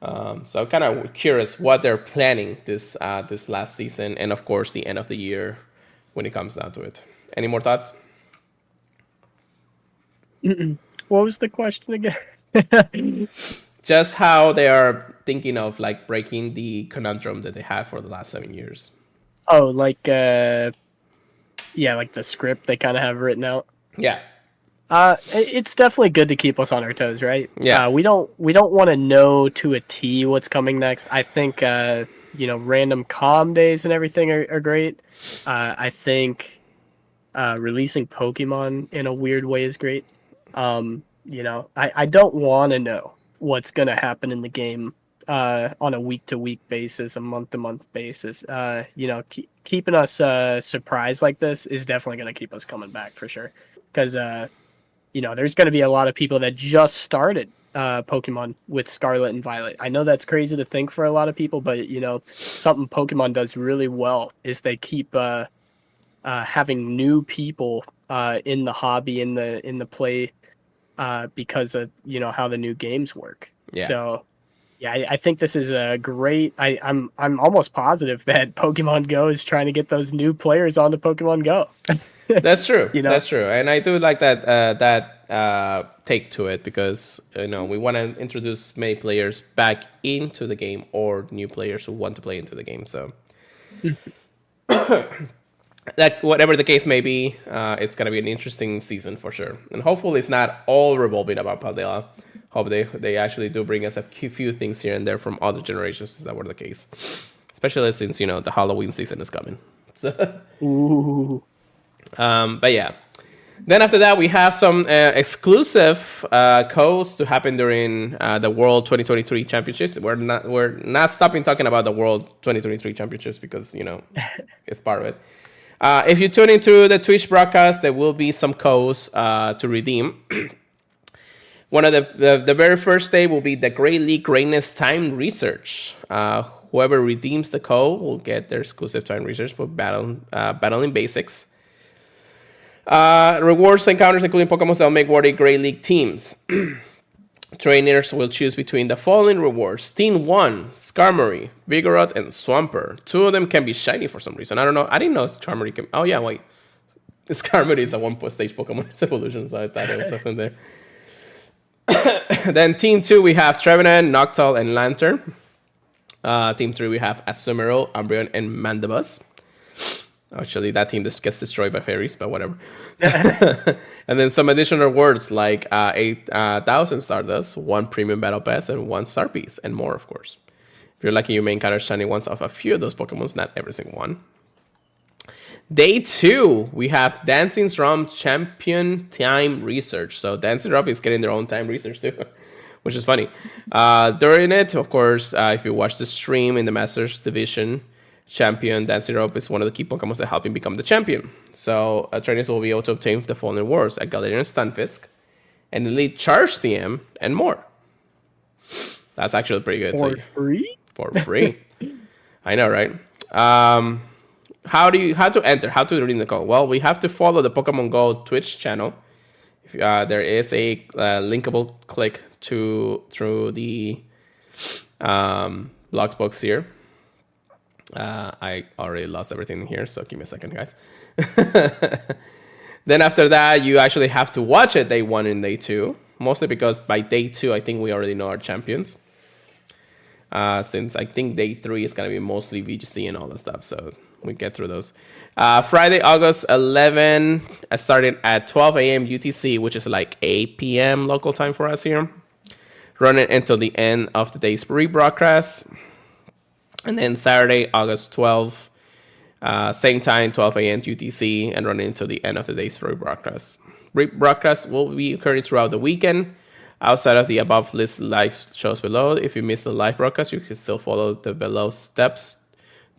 So I'm kind of curious what they're planning this last season, and of course the end of the year when it comes down to it. Any more thoughts? What was the question again? Just how they are thinking of like breaking the conundrum that they have for the last 7 years. Oh, like like the script they kind of have written out. Yeah. It's definitely good to keep us on our toes, right? Yeah. We don't want to know to a T what's coming next. I think random calm days and everything are great. I think releasing Pokemon in a weird way is great. I don't want to know what's going to happen in the game on a week to week basis, a month to month basis. Keeping us surprised like this is definitely going to keep us coming back for sure. Because there's going to be a lot of people that just started Pokemon with Scarlet and Violet. I know that's crazy to think for a lot of people, but something Pokemon does really well is they keep having new people in the hobby, in the play, because of how the new games work. Yeah. So yeah, I think this is a great. I'm almost positive that Pokemon Go is trying to get those new players onto Pokemon Go. That's true. you know, That's true, and I do like that take to it because we want to introduce many players back into the game or new players who want to play into the game. So, that whatever the case may be, it's gonna be an interesting season for sure, and hopefully it's not all revolving about Paldea. Hope they actually do bring us a few things here and there from other generations if that were the case, especially since the Halloween season is coming. So. ooh. But yeah. Then after that, we have some exclusive codes to happen during the World 2023 Championships. We're not stopping talking about the World 2023 Championships because it's part of it. If you tune into the Twitch broadcast, there will be some codes to redeem. One of the very first day will be the Great League Greatness Time Research. Whoever redeems the code will get their exclusive time research for battling basics. Rewards encounters including Pokemon that will make worthy Great League teams. Trainers will choose between the following rewards: Team 1, Skarmory, Vigoroth, and Swampert. 2 of them can be shiny for some reason. I don't know. I didn't know Skarmory can... Oh, yeah, wait. Skarmory is a one-stage Pokemon. It's evolution, so I thought there was something there. Then Team 2, we have Trevenant, Noctowl, and Lantern. Team 3, we have Azumarill, Umbreon, and Mandibuzz. Actually, that team just gets destroyed by fairies, but whatever. And then some additional rewards like 8,000 Stardust, 1 Premium Battle Pass, and 1 Star Piece, and more, of course. If you're lucky, you may encounter shiny ones of a few of those Pokemon, not every single one. Day 2, we have Dancing Drum Champion Time Research. So Dancing Drum is getting their own time research too, which is funny. During it, of course, if you watch the stream in the Masters Division, Champion Dancing Rope is one of the key Pokemon that help him become the champion. So trainers will be able to obtain the following rewards: a Galarian Stunfisk, an Elite Charge CM, and more. That's actually pretty good. For free? For free. I know, right? How to enter? How to redeem the code? Well, we have to follow the Pokemon Go Twitch channel. There is a linkable click through the blog box here. I already lost everything here, so give me a second, guys. Then after that, you actually have to watch it day 1 and day 2. Mostly because by day 2, I think we already know our champions. Since I think day 3 is going to be mostly VGC and all that stuff, so we get through those. Friday, August 11, starting at 12 a.m. UTC, which is like 8 p.m. local time for us here. Running until the end of the day's rebroadcast. And then Saturday, August 12th, same time, 12 a.m. UTC, and running until the end of the day's rebroadcast. Rebroadcast will be occurring throughout the weekend. Outside of the above list live shows below, if you miss the live broadcast, you can still follow the below steps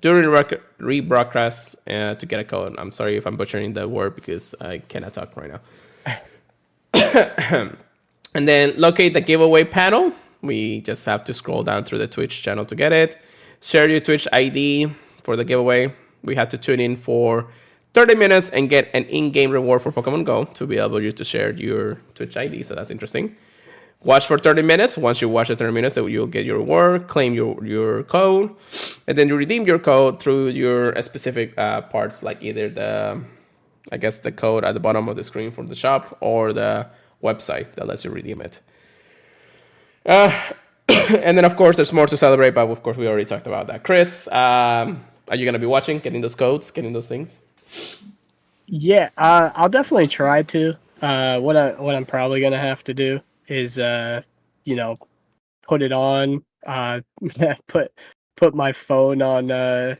during rebroadcast to get a code. I'm sorry if I'm butchering the word because I cannot talk right now. And then locate the giveaway panel. We just have to scroll down through the Twitch channel to get it. Share your Twitch ID for the giveaway. We have to tune in for 30 minutes and get an in-game reward for Pokemon Go to be able to share your Twitch ID. So that's interesting. Watch for 30 minutes. Once you watch the 30 minutes, you'll get your reward, claim your code, and then you redeem your code through your specific parts, like either the code at the bottom of the screen from the shop or the website that lets you redeem it. And then, of course, there's more to celebrate, but of course, we already talked about that. Chris, are you going to be watching, getting those codes, getting those things? Yeah, I'll definitely try to. What I'm probably going to have to do is, put it on, put put my phone on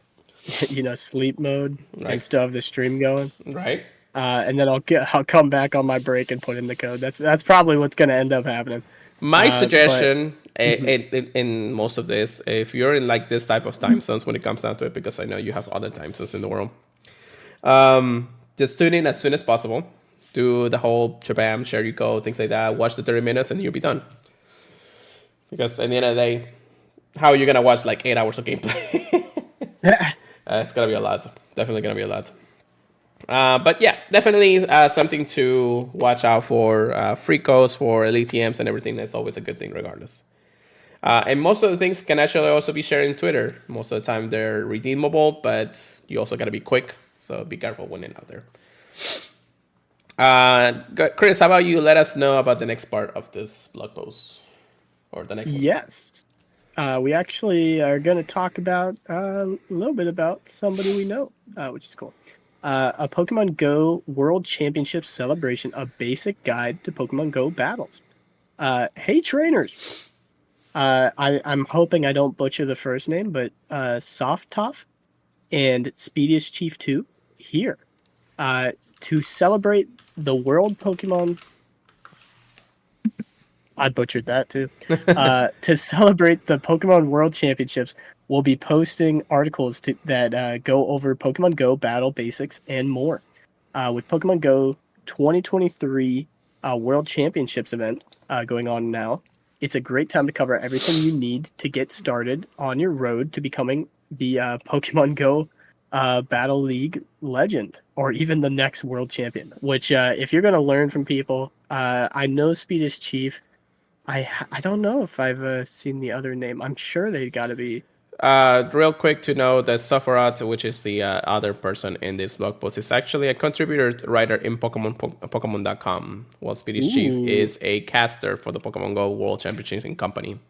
sleep mode and Right. still have the stream going. Right. And then I'll come back on my break and put in the code. That's probably what's going to end up happening. My But suggestion mhm. in most of this, if you're in like this type of time zones when it comes down to it, because I know you have other time zones in the world, just tune in as soon as possible. Do the whole shabam, share your code, things like that. Watch the 30 minutes and you'll be done. Because at the end of the day, how are you going to watch like 8 hours of gameplay? It's going to be a lot. Definitely going to be a lot. But yeah, definitely something to watch out for. Free codes for elite TMs and everything. That's always a good thing, regardless. And most of the things can actually also be shared in Twitter. Most of the time they're redeemable, but you also got to be quick. So be careful when you're out there. Chris, how about you let us know about the next part of this blog post or the next one? Yes. We actually are going to talk about a little bit about somebody we know, which is cool. A Pokemon Go World Championship celebration, a basic guide to Pokemon Go battles. Hey, trainers. I'm hoping I don't butcher the first name, but Soft Toff and Speediest Chief 2 here to celebrate the World Pokemon. I butchered that too. To celebrate the Pokemon World Championships, we'll be posting articles that go over Pokemon Go battle basics and more. With Pokemon Go 2023 World Championships event going on now, it's a great time to cover everything you need to get started on your road to becoming the Pokemon Go Battle League legend, or even the next world champion. Which, if you're going to learn from people, I know Speed is Chief. I don't know if I've seen the other name. I'm sure they got to be. Real quick to know that Safarat, which is the other person in this blog post, is actually a contributor writer in Pokemon.com, while Speedy's Chief Ooh, is a caster for the Pokemon Go World Championship Company.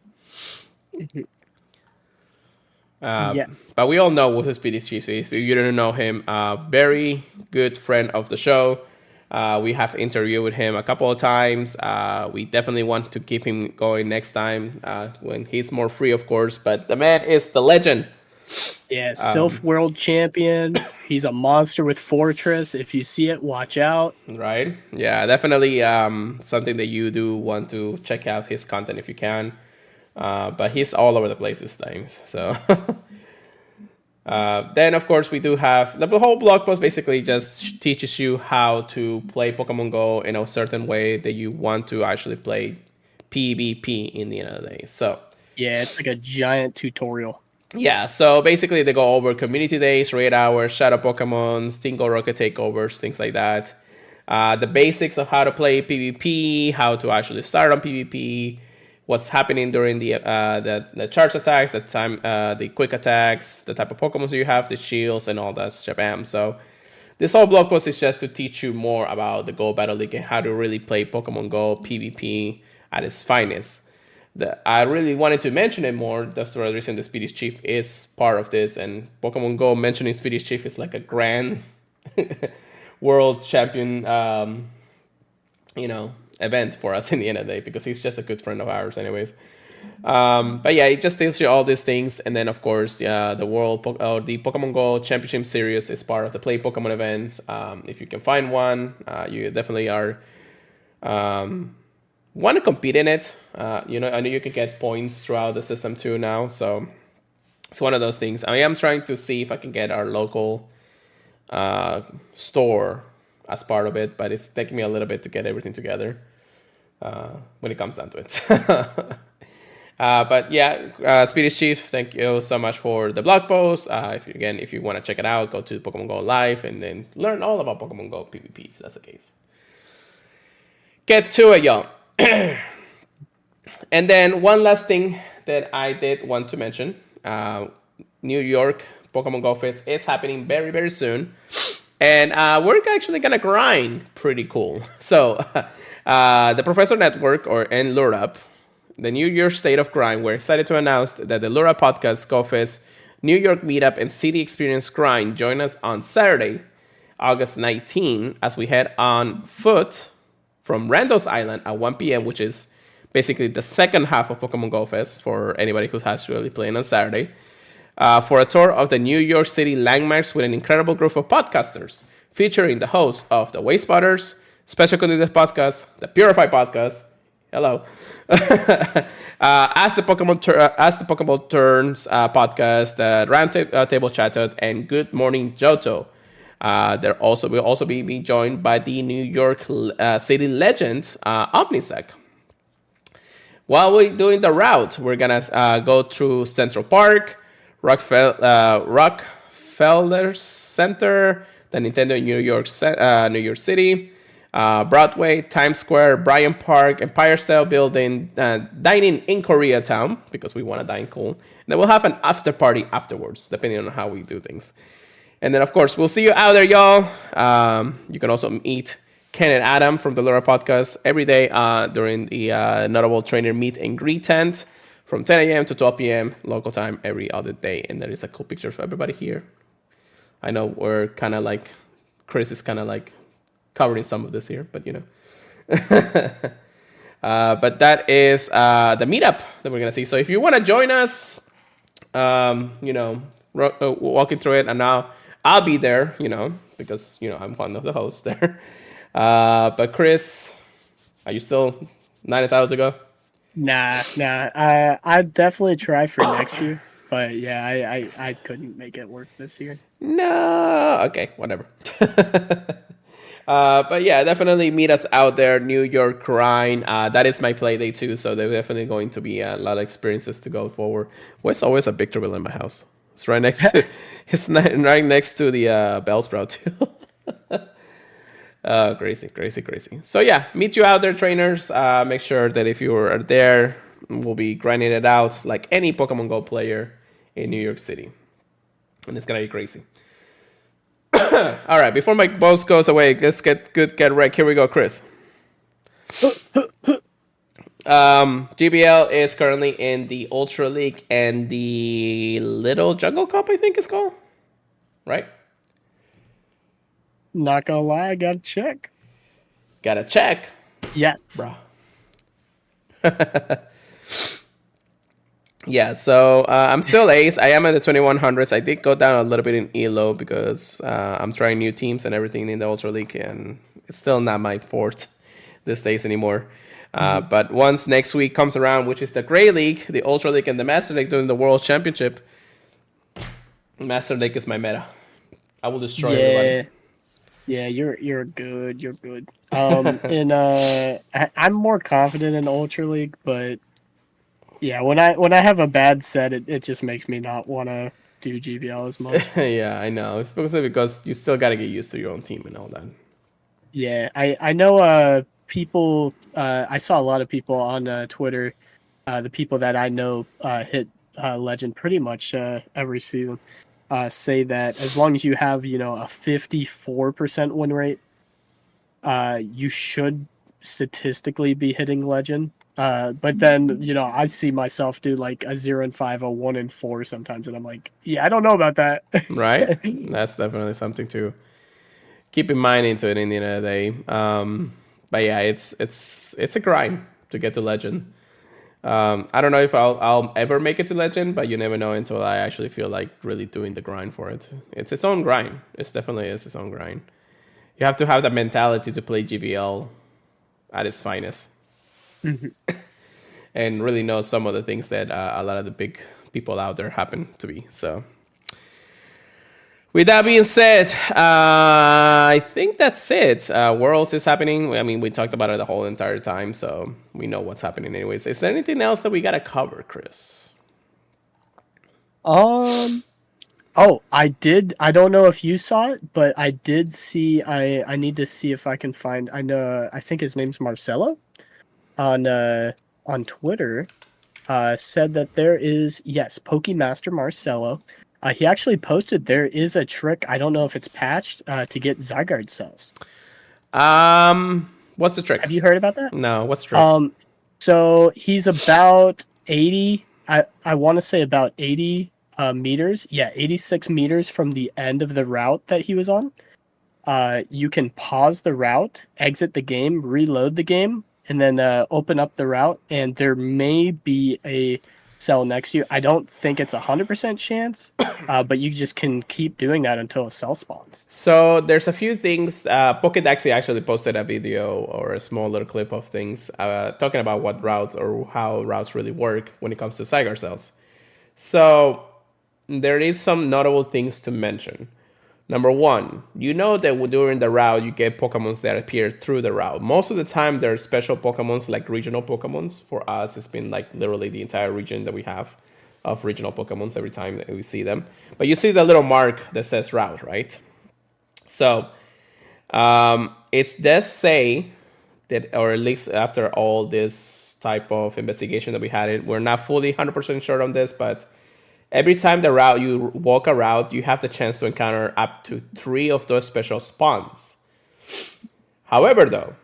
yes, But we all know who Speedy's Chief is. If you don't know him, very good friend of the show. We have interviewed with him a couple of times. We definitely want to keep him going next time when he's more free, of course. But the man is the legend. yeah, Sylph World Champion. He's a monster with Fortress. If you see it, watch out. Right? Yeah, definitely something that you do want to check out his content if you can. But he's all over the place this time. So then, of course, we do have the whole blog post basically just teaches you how to play Pokemon Go in a certain way that you want to actually play PvP in the end of the day. So Yeah, it's like a giant tutorial. yeah, so basically they go over community days, raid hours, shadow Pokemon, Stingo Rocket takeovers, things like that. The basics of how to play PvP, how to actually start on PvP, what's happening during the charge attacks, the quick attacks, the type of Pokemon you have, the shields, and all that shabam. So this whole blog post is just to teach you more about the Go Battle League and how to really play Pokemon Go PvP at its finest. I really wanted to mention it more. That's the reason the Speedish Chief is part of this. And Pokemon Go mentioning Speedish Chief is like a grand world champion, event for us in the end of the day because he's just a good friend of ours, anyways. But yeah, it just tells you all these things, and then of course, the the Pokemon Go Championship Series is part of the Play Pokemon events. If you can find one, you definitely are. Want to compete in it. I know you can get points throughout the system too now, so it's one of those things. I am trying to see if I can get our local store as part of it, but it's taking me a little bit to get everything together when it comes down to it. But yeah, Speedy Chief, thank you so much for the blog post. If you want to check it out, go to Pokemon Go Live and then learn all about Pokemon Go PvP if that's the case. Get to it, y'all. And then one last thing that I did want to mention. New York Pokemon Go Fest is happening very, very soon. And we're actually going to grind pretty cool. So the Professor Network and Lurap, the New York State of Grind, we're excited to announce that the Lurap Podcast, Go Fest, New York Meetup, and City Experience Grind join us on Saturday, August 19, as we head on foot from Randos Island at 1 p.m., which is basically the second half of Pokemon Go Fest for anybody who has really playing on Saturday. for a tour of the New York City landmarks with an incredible group of podcasters, featuring the hosts of the Way Spotters, Special Content Podcast, the Purified Podcast. Hello. As the Pokemon Turns podcast, the Table Chatted, and Good Morning Johto. There also will also be joined by the New York City legend Omnisec. While we're doing the route, we're gonna go through Central Park, Rockefeller Center, the Nintendo New York City, Broadway, Times Square, Bryant Park, Empire State Building, dining in Koreatown because we want to dine cool. And then we'll have an after party afterwards, depending on how we do things. And then, of course, we'll see you out there, y'all. You can also meet Ken and Adam from the Lura Podcast every day during the Notable Trainer Meet and Greet tent from 10 a.m. to 12 p.m. local time every other day. And there is a cool picture for everybody here. I know we're kind of like, Chris is kind of like covering some of this here, but you know. But that is the meetup that we're going to see. So if you want to join us, you know, walking through it, and now I'll be there, you know, because, you know, I'm one of the hosts there. But Chris, are you still 9 hours to go? Nah. I'd definitely try for next year. But yeah, I couldn't make it work this year. No. Okay, whatever. But yeah, definitely meet us out there, New York Grind. That is my play day too, so there's definitely going to be a lot of experiences to go forward. There's always a Victorville in my house. It's right next to, right next to the Bellsprout too. Crazy. So yeah, meet you out there, trainers. Make sure that if you are there, we'll be grinding it out like any Pokemon Go player in New York City, and it's gonna be crazy. All right, before my boss goes away, let's get wrecked. Here we go, Chris. GBL is currently in the Ultra League and the Little Jungle Cup, I think it's called. Right? Not gonna lie, I gotta check. Gotta check. Yes. Bro. Yeah, so I'm still ace. I am at the 2100s. I did go down a little bit in ELO because I'm trying new teams and everything in the Ultra League, and it's still not my forte these days anymore. But once next week comes around, which is the Grey League, the Ultra League, and the Master League during the World Championship, Master League is my meta. I will destroy everybody. Yeah, you're good. You're good. I'm more confident in Ultra League, but yeah, when I have a bad set, it just makes me not want to do GBL as much. Yeah, I know. It's because you still got to get used to your own team and all that. Yeah, I know people. I saw a lot of people on Twitter. The people that I know hit Legend pretty much every season. Say that as long as you have, you know, a 54% win rate, you should statistically be hitting Legend. But then, you know, I see myself do like a 0-5, a 1-4 sometimes, and I'm like, yeah, I don't know about that. Right? That's definitely something to keep in mind into it in the end of the day. But yeah, it's a grind to get to Legend. I don't know if I'll ever make it to Legend, but you never know until I actually feel like really doing the grind for it. It's its own grind. It definitely is its own grind. You have to have that mentality to play GBL at its finest. And really know some of the things that a lot of the big people out there happen to be. So with that being said, I think that's it. Worlds is happening. I mean, we talked about it the whole entire time, so we know what's happening anyways. Is there anything else that we got to cover, Chris? Oh, I did. I don't know if you saw it, but I did see. I need to see if I can find. I know. I think his name's Marcelo. On Twitter, said that there is Pokemaster Marcelo. He actually posted there is a trick. I don't know if it's patched to get Zygarde cells. What's the trick? Have you heard about that? No. What's the trick? So he's about 80. I want to say about 80 meters. Yeah, 86 meters from the end of the route that he was on. You can pause the route, exit the game, reload the game, and then open up the route, and there may be a cell next to you. I don't think it's 100% chance, but you just can keep doing that until a cell spawns. So there's a few things. Pokédex actually posted a video or a small little clip of things talking about what routes or how routes really work when it comes to Zygarde cells. So there is some notable things to mention. Number one, you know that during the route you get Pokemons that appear through the route. Most of the time, there are special Pokemons like regional Pokemons. For us, it's been like literally the entire region that we have of regional Pokemons every time that we see them. But you see the little mark that says route, right? So it does say that, or at least after all this type of investigation that we had, we're not fully 100% sure on this, but every time you walk a route, you have the chance to encounter up to 3 of those special spawns. However, though,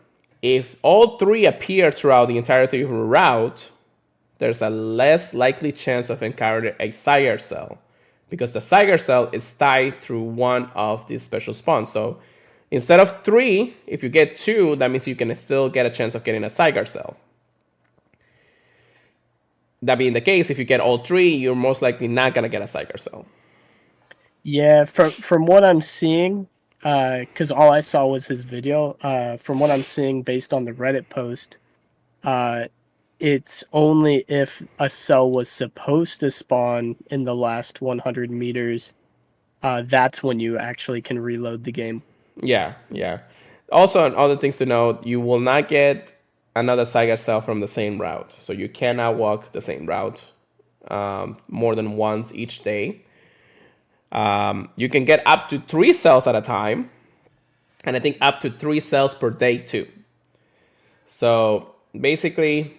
if all 3 appear throughout the entirety of the route, there's a less likely chance of encountering a Zygarde cell, because the Zygarde cell is tied through one of these special spawns. So instead of 3, if you get 2, that means you can still get a chance of getting a Zygarde cell. That being the case, if you get all 3, you're most likely not going to get a Zygarde cell. Yeah, from what I'm seeing, because all I saw was his video. From what I'm seeing, based on the Reddit post, it's only if a cell was supposed to spawn in the last 100 meters, that's when you actually can reload the game. Yeah. Also, other things to note, you will not get another Zygarde cell from the same route. So you cannot walk the same route more than once each day. You can get up to 3 cells at a time. And I think up to 3 cells per day too. So basically,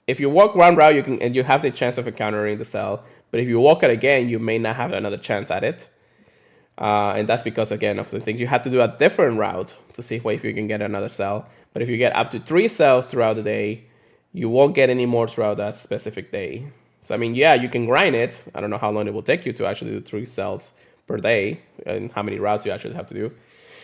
if you walk one route, you have the chance of encountering the cell. But if you walk it again, you may not have another chance at it. And that's because, again, of the things you have to do a different route to see if you can get another cell. But if you get up to 3 cells throughout the day, you won't get any more throughout that specific day. So, I mean, yeah, you can grind it. I don't know how long it will take you to actually do 3 cells per day and how many routes you actually have to do.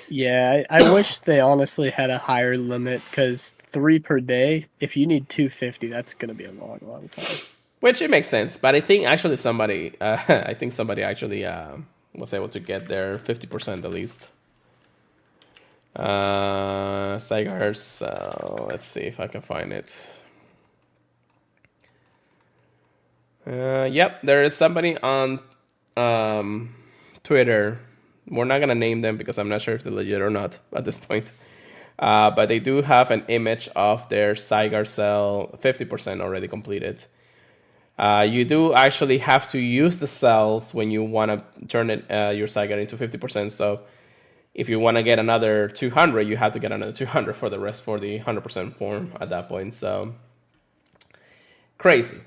Yeah, I wish they honestly had a higher limit, because 3 per day, if you need 250, that's going to be a long, long time. Which it makes sense. But I think actually somebody actually was able to get there 50% at least. Zygarde cell. Let's see if I can find it. Yep, there is somebody on Twitter. We're not gonna name them because I'm not sure if they're legit or not at this point. But they do have an image of their Zygarde cell 50% already completed. You do actually have to use the cells when you want to turn your Zygarde into 50%. So if you want to get another 200, you have to get another 200 for the rest for the 100% form at that point. So crazy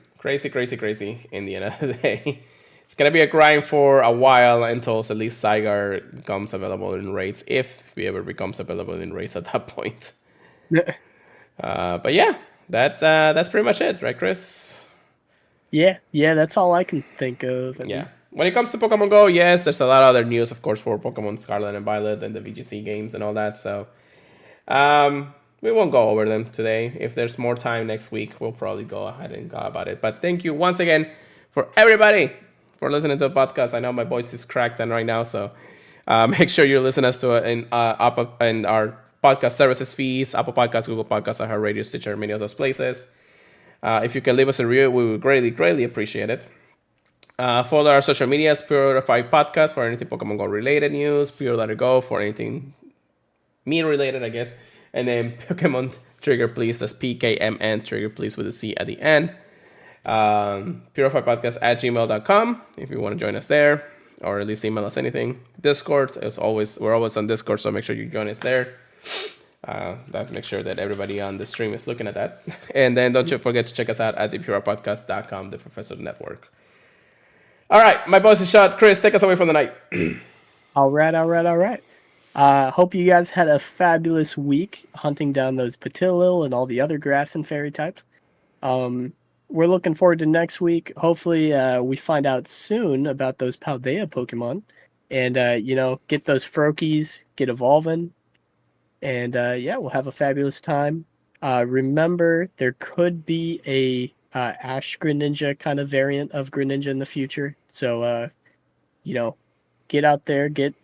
in the end of the day. It's going to be a grind for a while until at least Zygarde becomes available in raids, if he ever becomes available in raids at that point. But yeah, that's pretty much it, right, Chris? Yeah, that's all I can think of. At least. When it comes to Pokemon Go, yes, there's a lot of other news, of course, for Pokemon Scarlet and Violet and the VGC games and all that. So we won't go over them today. If there's more time next week, we'll probably go ahead and go about it. But thank you once again for everybody for listening to the podcast. I know my voice is cracked and right now, so make sure you listen us to it in our podcast services feeds, Apple Podcasts, Google Podcasts, iHeartRadio, Stitcher, many of those places. If you can leave us a review, we would greatly appreciate it. Follow our social medias, Purified Podcast for anything Pokemon Go related news, Pure Let It Go for anything me related, I guess. And then Pokemon Trigger Please, that's PKMN, Trigger Please with a C at the end. PurifiedPodcast@gmail.com if you want to join us there, or at least email us anything. Discord, as always, we're always on Discord, so make sure you join us there. Make sure that everybody on the stream is looking at that. And then don't you forget to check us out at thepurepodcast.com, the Professor Network. All right, my voice is shot. Chris, take us away from the night. All right. Hope you guys had a fabulous week hunting down those Patilil and all the other grass and fairy types. We're looking forward to next week. Hopefully, we find out soon about those Paldea Pokemon. And, get those Froakies, get evolving. And, we'll have a fabulous time. Remember, there could be a Ash Greninja kind of variant of Greninja in the future. So you know, get out there, get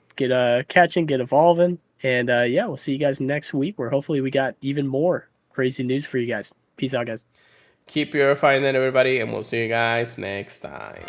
catching, get evolving, and yeah, we'll see you guys next week. Where hopefully we got even more crazy news for you guys. Peace out, guys. Keep purifying then, everybody, and we'll see you guys next time.